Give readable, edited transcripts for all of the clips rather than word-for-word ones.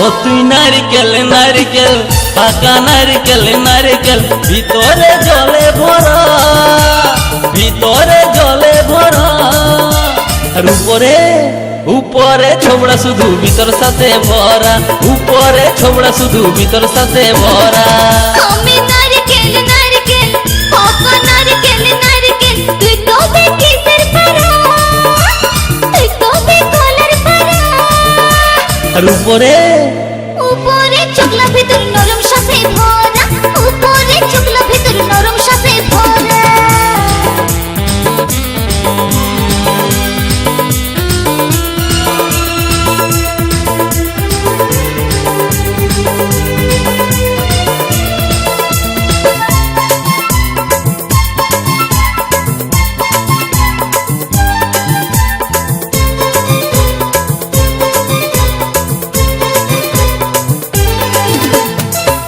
ও তুই নারকেল নারকেল পাকা নারকেল নারকেল ভিতরে জলে ভরা, ভিতরে জলে ভরা। আর উপরে উপরে ছোবড়া শুধু ভিতর সাথে ভরা, উপরে ছোবড়া শুধু ভিতর সাথে ভরা। আমি নারকেল নারকেল পাকা নারকেল নারকেল তুই তবে কিসের পারা, তুই তবে কলার পারা। আর উপরে উপরে চোখলা ভিতর নরম সাথে ভরা, উপরে চোখলা ভিতর নরম সাথে ভরা।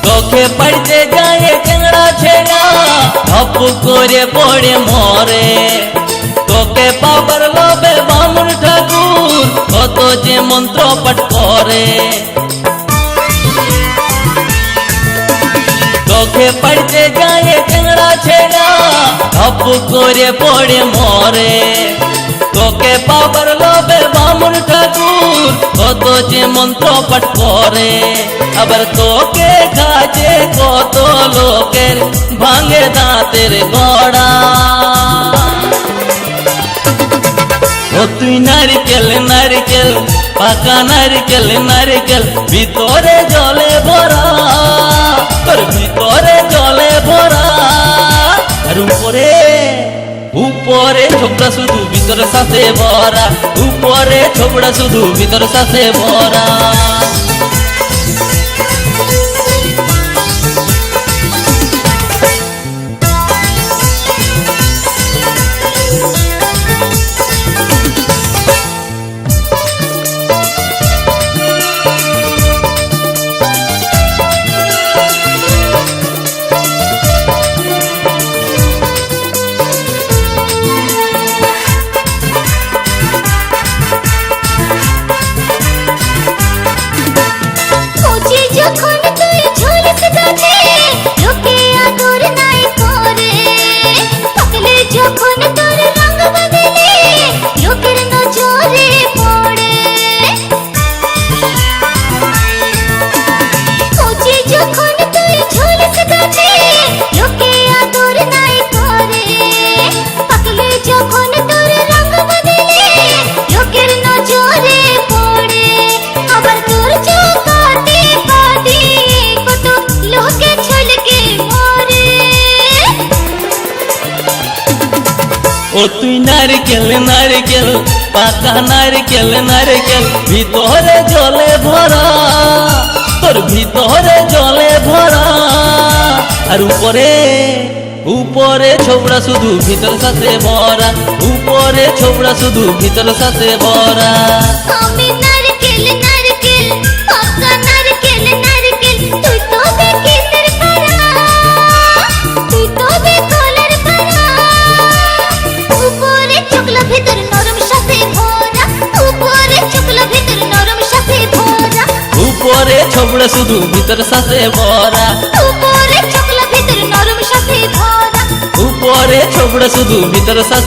চোখে পড়তে যায় টেংরা ছেড়া ধপ করে পড়ে মরে। তোকে পাবার লোভে বামুন ঠাকুর কত যে মন্ত্র পাঠ করে। চোখে পড়তে যায় টেংরা ছেড়া ধপ করে পড়ে মরে। তোকে পাবার লোভে বামুন ঠাকুর কত যে মন্ত্র পাঠ করে। আবার তোকে কাজে কত লোকের ভাঙে দাঁতের গড়া। ও তুই নারকেল নারকেল পাকা নারকেল নারকেল ভিতরে জলে ভরা, তোর ভিতরে জলে ভরা। আর উপরে উপরে ছোবড়া শুধু ভিতর সাথে ভরা, উপরে ছোবড়া শুধু ভিতর সাথে ভরা। যখন তুই ঝুলস গাছে লোকে আদর নাই করে, পাকলে যখন তোর রং বদলে লোকের নজরে পড়ে। কচি যখন তুই ঝুলস গাছে লোকে আদর নাই করে, পাকলে যখন তোর রং বদলে লোকের নজরে পড়ে। আবার তোর চোখে কত লোকে ছলকে মরে। ও তুই নারকেল নারকেল পাকা নারকেল নারকেল ভিতরে জলে ভরা, তোর ভিতরে জলে ভরা। আর উপরে উপরে ছোবড়া শুধু ভিতর সাথে ভরা, উপরে ছোবড়া শুধু ভিতর সাথে ভরা। আমি নারকেল নারকেল পাকা নারকেল নারকেল তুই তবে কিসের পারা, তুই তবে কলার পারা। উপরে চোখলা ভিতর নরম সাথে ভরা, উপরে চোখলা ভিতর নরম সাথে ভরা। উপরে ছোবড়া শুধু ভিতর সাথে ভরা, উপরে চোখলা ভিতর নরম সাথে ভরা। উপরে ছোবড়া শুধু ভিতর সাথে